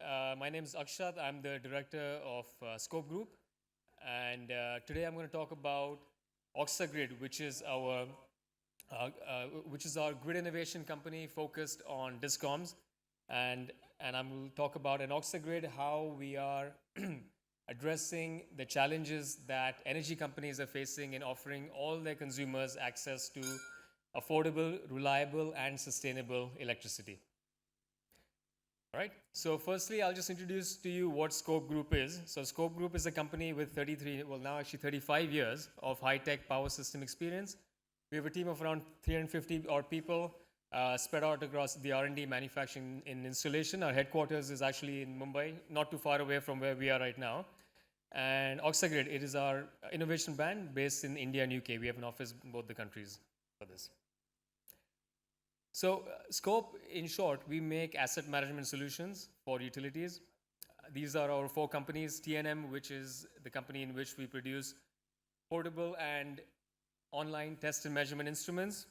My name is Akshat. I'm the director of Scope Group, and today I'm going to talk about OxaGrid, which is our grid innovation company focused on discoms, and I will talk about an OxaGrid, how we are addressing the challenges that energy companies are facing in offering all their consumers access to affordable, reliable, and sustainable electricity. All right. So firstly, I'll just introduce to you what Scope Group is. So Scope Group is a company with 33, well now actually 35 years of high-tech power system experience. We have a team of around 350 odd people spread out across the R&D, manufacturing, and installation. Our headquarters is actually in Mumbai, not too far away from where we are right now. And OxaGrid, it is our innovation brand based in India and UK. We have an office in both the countries for this. So, Scope, in short, we make asset management solutions for utilities. These are our four companies: T&M, which is the company in which we produce portable and online test and measurement instruments;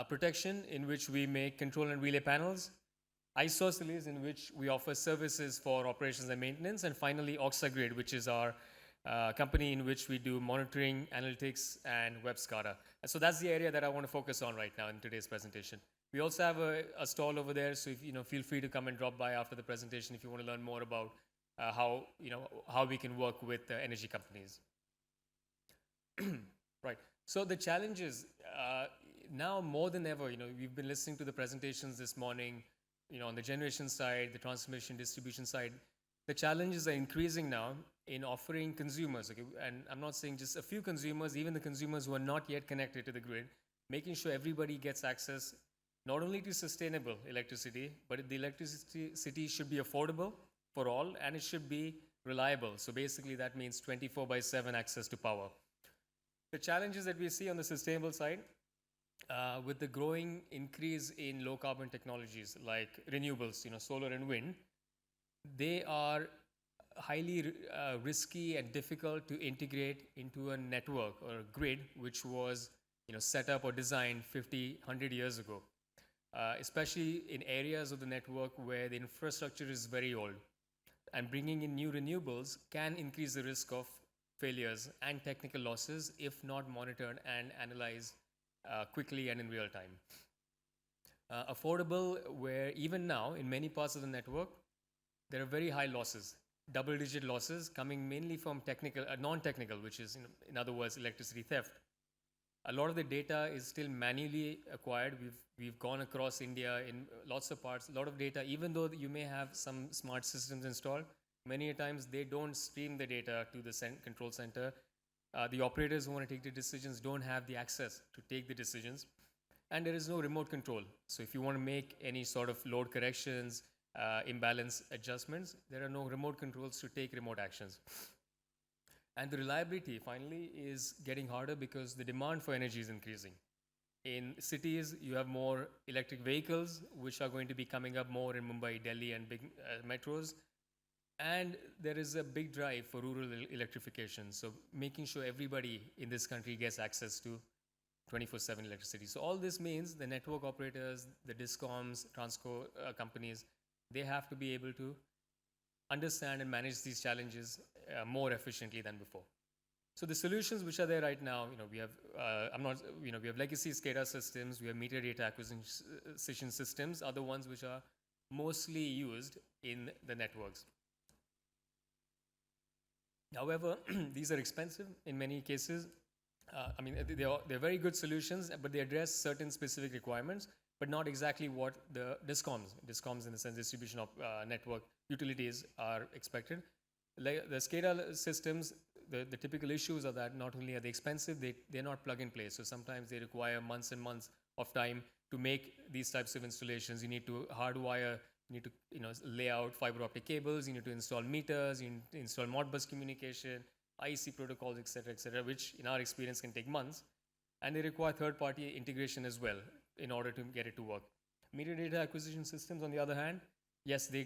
Protection, in which we make control and relay panels; Isosceles, in which we offer services for operations and maintenance; and finally, OxaGrid, which is our company in which we do monitoring, analytics, and web SCADA. And so that's the area that I want to focus on right now in today's presentation. We also have a stall over there, so feel free to come and drop by after the presentation if you want to learn more about how we can work with energy companies. Right. So the challenges now more than ever, we've been listening to the presentations this morning, on the generation side, the transmission distribution side. The challenges are increasing now in offering consumers, okay? And I'm not saying just a few consumers, even the consumers who are not yet connected to the grid, making sure everybody gets access not only to sustainable electricity, but the electricity should be affordable for all, and it should be reliable. So basically that means 24/7 access to power. The challenges that we see on the sustainable side, with the growing increase in low carbon technologies like renewables, solar and wind, they are highly risky and difficult to integrate into a network or a grid which was set up or designed 50, 100 years ago, especially in areas of the network where the infrastructure is very old. And bringing in new renewables can increase the risk of failures and technical losses if not monitored and analyzed quickly and in real time. Affordable, where even now in many parts of the network there are very high losses, double-digit losses coming mainly from non-technical, which is, in other words, electricity theft. A lot of the data is still manually acquired. We've gone across India in lots of parts. A lot of data, even though you may have some smart systems installed, many times they don't stream the data to the control center. The operators who want to take the decisions don't have the access to take the decisions. And there is no remote control. So if you want to make any sort of load corrections, imbalance adjustments, there are no remote controls to take remote actions. And the reliability, finally, is getting harder because the demand for energy is increasing. In cities, you have more electric vehicles, which are going to be coming up more in Mumbai, Delhi, and big metros. And there is a big drive for rural electrification. So making sure everybody in this country gets access to 24/7 electricity. So all this means the network operators, the discoms, transco companies, they have to be able to understand and manage these challenges more efficiently than before. So the solutions which are there right now, we have we have legacy SCADA systems, we have meter data acquisition systems, are the ones which are mostly used in the networks. However, these are expensive in many cases. They're very good solutions, but they address certain specific requirements, but not exactly what the discoms in the sense distribution of network utilities are expected. Like the SCADA systems, the typical issues are that not only are they expensive, they're not plug and play. So sometimes they require months and months of time to make these types of installations. You need to hardwire, you need to lay out fiber optic cables, you need to install meters, you need to install Modbus communication, IEC protocols, etc., which in our experience can take months. And they require third-party integration as well in order to get it to work. Meter data acquisition systems, on the other hand, yes, they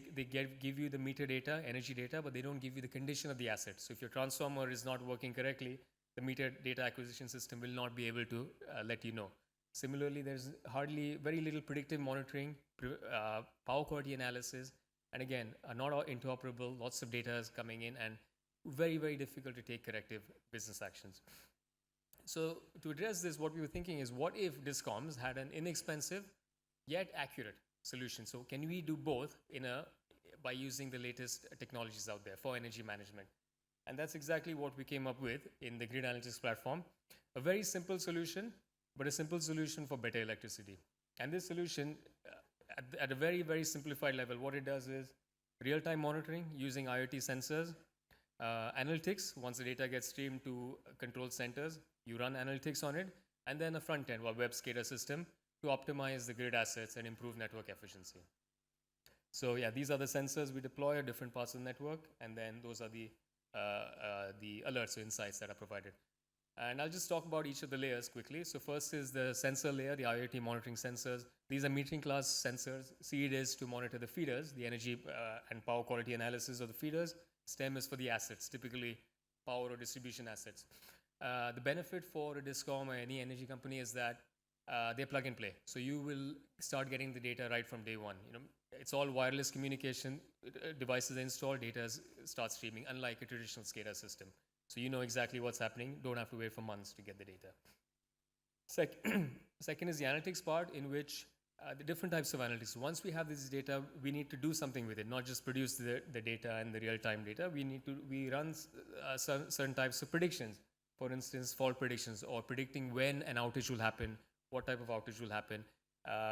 give you the meter data, energy data, but they don't give you the condition of the asset. So if your transformer is not working correctly, the meter data acquisition system will not be able to let you know. Similarly, there's very little predictive monitoring, power quality analysis, and again, are not all interoperable. Lots of data is coming in, and very, very difficult to take corrective business actions. So to address this, what we were thinking is, what if discoms had an inexpensive yet accurate solution? So can we do both by using the latest technologies out there for energy management? And that's exactly what we came up with in the grid analytics platform. A very simple solution, but a simple solution for better electricity. And this solution, at a very, very simplified level, what it does is real-time monitoring using IoT sensors, analytics. Once the data gets streamed to control centers, you run analytics on it, and then a front end or web SCADA system to optimize the grid assets and improve network efficiency. So yeah, these are the sensors we deploy at different parts of the network, and then those are the alerts or insights that are provided. And I'll just talk about each of the layers quickly. So first is the sensor layer, the IoT monitoring sensors. These are metering class sensors. SEED is to monitor the feeders, the energy and power quality analysis of the feeders. STEM is for the assets, typically power or distribution assets. The benefit for a discom or any energy company is that they plug and play. So you will start getting the data right from day one. It's all wireless communication. Devices installed, data starts streaming, unlike a traditional SCADA system. So you know exactly what's happening. Don't have to wait for months to get the data. Second is the analytics part, in which the different types of analytics. Once we have this data, we need to do something with it, not just produce the data and the real-time data. We run certain types of predictions. For instance, fault predictions, or predicting when an outage will happen, what type of outage will happen,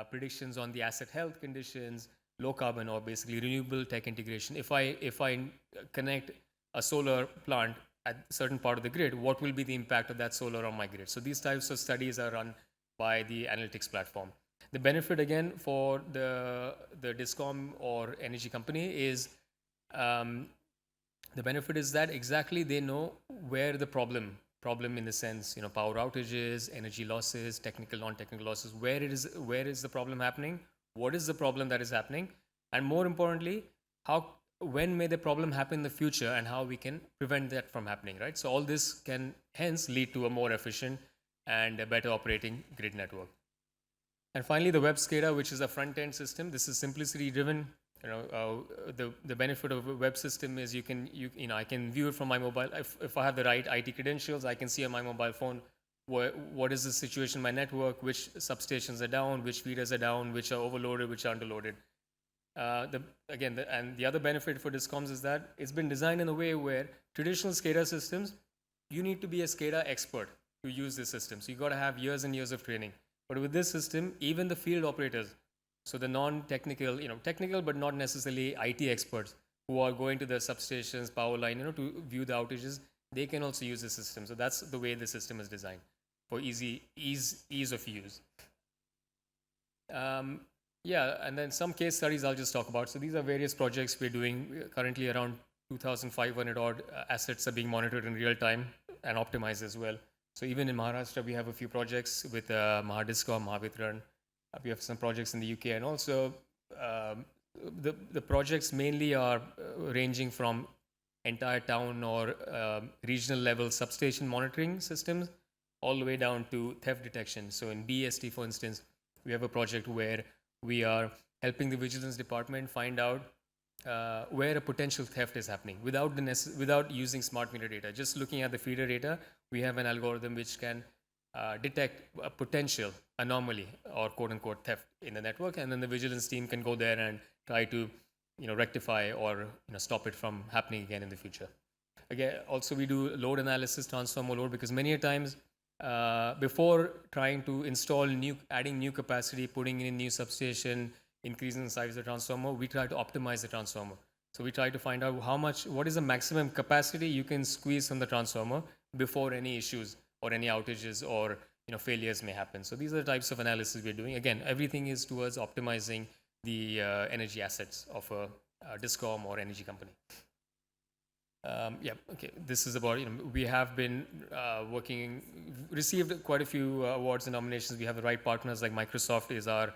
predictions on the asset health conditions, low carbon, or basically renewable tech integration. If I connect a solar plant at a certain part of the grid, what will be the impact of that solar on my grid? So these types of studies are run by the analytics platform. The benefit, again, for the discom or energy company is the benefit is that exactly they know where the problem in the sense, power outages, energy losses, technical, non-technical losses, where is the problem happening, what is the problem that is happening, and more importantly, when may the problem happen in the future, and how we can prevent that from happening, right? So all this can hence lead to a more efficient and a better operating grid network. And finally, the web SCADA, which is a front-end system. This is simplicity driven. The benefit of a web system is I can view it from my mobile. If I have the right IT credentials, I can see on my mobile phone what is the situation in my network, which substations are down, which feeders are down, which are overloaded, which are underloaded. And the other benefit for discoms is that it's been designed in a way where traditional SCADA systems, you need to be a SCADA expert to use this system. So you got to have years and years of training. But with this system, even the field operators, so the non-technical, technical but not necessarily IT experts who are going to the substations, power line, to view the outages, they can also use the system. So that's the way the system is designed for ease of use. And then some case studies I'll just talk about. So these are various projects we're doing. Currently around 2,500 odd assets are being monitored in real time and optimized as well. So even in Maharashtra, we have a few projects with Mahadiscom, Mahavitran. We have some projects in the UK, and also the projects mainly are ranging from entire town or regional level substation monitoring systems all the way down to theft detection. So in BST, for instance, we have a project where we are helping the vigilance department find out where a potential theft is happening without using smart meter data. Just looking at the feeder data, we have an algorithm which can detect a potential anomaly or quote-unquote theft in the network, and then the vigilance team can go there and try to rectify or stop it from happening again in the future. Again, also we do load analysis, transformer load, because many a times before trying to install adding new capacity, putting in new substation, increasing the size of the transformer, we try to optimize the transformer. So we try to find out what is the maximum capacity you can squeeze from the transformer before any issues or any outages or failures may happen. So these are the types of analysis we're doing. Again, everything is towards optimizing the energy assets of a discom or energy company. This is about, we have been received quite a few awards and nominations. We have the right partners, like Microsoft is our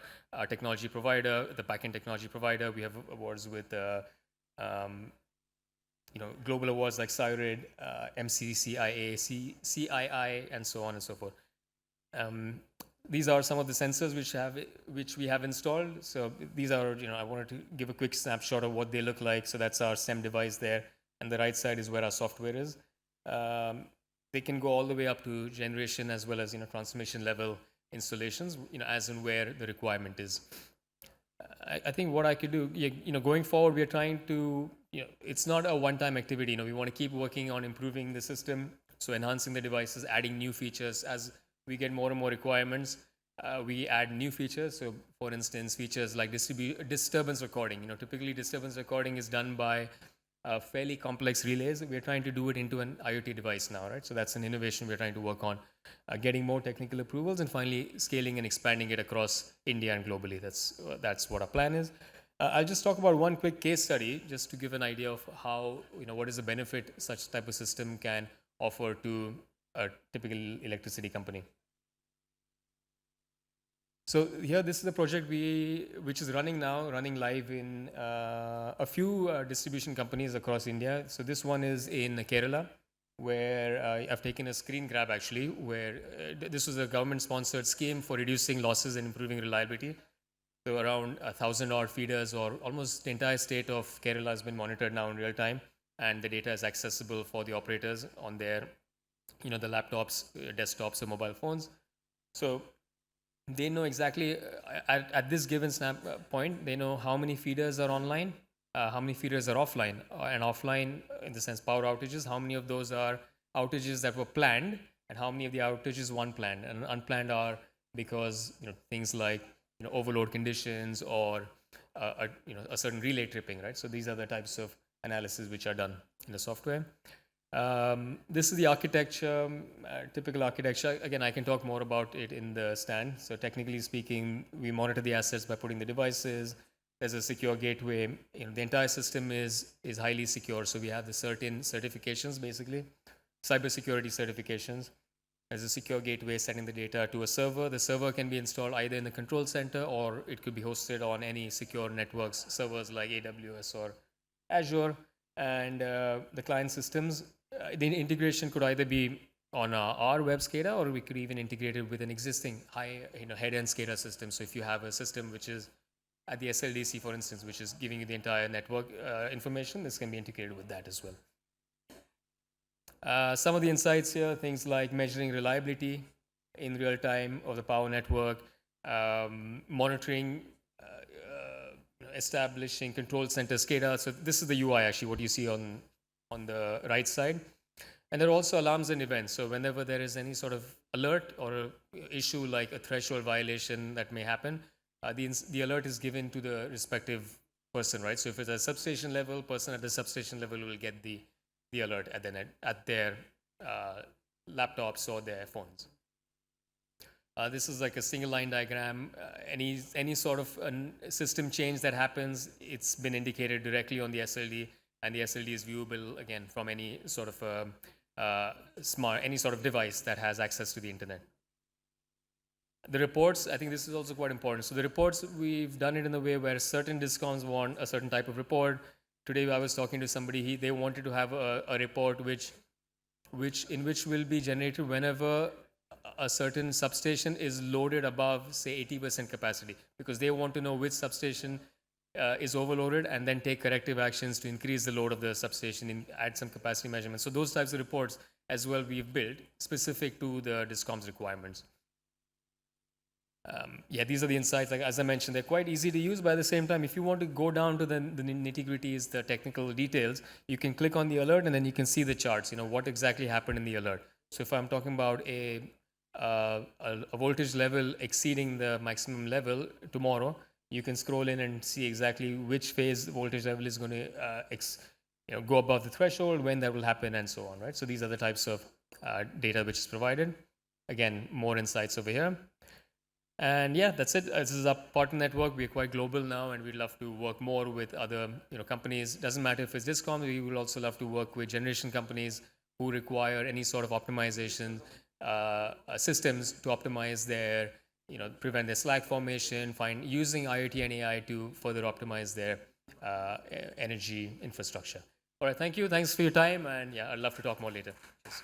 technology provider, the backend technology provider. We have awards with, global awards like CIRID, MCCIA, CII, and so on and so forth. these are some of the sensors which we have installed. So these are, I wanted to give a quick snapshot of what they look like. So that's our STEM device there, and the right side is where our software is. They can go all the way up to generation as well as transformation level installations, as and where the requirement is. I think what I could do, going forward, we are trying to, it's not a one-time activity. We want to keep working on improving the system, so enhancing the devices, adding new features. As we get more and more requirements, we add new features. So, for instance, features like disturbance recording. Typically disturbance recording is done by fairly complex relays. We're trying to do it into an IoT device now, right? So that's an innovation we're trying to work on, getting more technical approvals and finally scaling and expanding it across India and globally. That's what our plan is. I'll just talk about one quick case study just to give an idea of how, what is the benefit such type of system can offer to a typical electricity company. So here, this is the project which is running now, running live in a few distribution companies across India. So this one is in Kerala, where I've taken a screen grab actually, where this was a government-sponsored scheme for reducing losses and improving reliability. So around 1,000 odd feeders, or almost the entire state of Kerala, has been monitored now in real time, and the data is accessible for the operators on their, the laptops, desktops, or mobile phones. So they know exactly at this given point, they know how many feeders are online, how many feeders are offline, and offline in the sense power outages, how many of those are outages that were planned, and how many of the outages were unplanned. And unplanned are because things like overload conditions or a certain relay tripping, right? So these are the types of analysis which are done in the software. This is the architecture, typical architecture. Again, I can talk more about it in the stand. So technically speaking, we monitor the assets by putting the devices. There's a secure gateway. The entire system is highly secure. So we have the certain certifications, basically, cybersecurity certifications. There's a secure gateway sending the data to a server. The server can be installed either in the control center, or it could be hosted on any secure networks, servers like AWS or Azure. And the client systems, the integration could either be on our web SCADA, or we could even integrate it with an existing high head-end SCADA system. So if you have a system which is at the SLDC, for instance, which is giving you the entire network information, this can be integrated with that as well. Some of the insights here, things like measuring reliability in real time of the power network, monitoring, establishing control center SCADA. So this is the UI actually, what you see on the right side. And there are also alarms and events. So whenever there is any sort of alert or a issue like a threshold violation that may happen, the alert is given to the respective person, right? So if it's a substation level, person at the substation level will get the alert at their laptops or their phones. This is like a single line diagram. Any sort of system change that happens, it's been indicated directly on the SLD, and the SLD is viewable again from any sort of any sort of device that has access to the internet. The reports, I think this is also quite important. So the reports, we've done it in a way where certain discoms want a certain type of report. Today I was talking to somebody, they wanted to have a report which will be generated whenever a certain substation is loaded above, say, 80% capacity, because they want to know which substation is overloaded and then take corrective actions to increase the load of the substation and add some capacity measurements. So those types of reports as well we've built specific to the discom's requirements. These are the insights. Like as I mentioned, they're quite easy to use, but at the same time, if you want to go down to the nitty-gritties, the technical details, you can click on the alert and then you can see the charts, what exactly happened in the alert. So if I'm talking about a voltage level exceeding the maximum level tomorrow, you can scroll in and see exactly which phase voltage level is going to go above the threshold, when that will happen, and so on, right? So these are the types of data which is provided. Again, more insights over here. And that's it. This is our partner network. We're quite global now, and we'd love to work more with other companies. Doesn't matter if it's Discom, we will also love to work with generation companies who require any sort of optimization systems to optimize their, prevent their slack formation, using IoT and AI to further optimize their energy infrastructure. All right, thank you. Thanks for your time, and I'd love to talk more later. Cheers.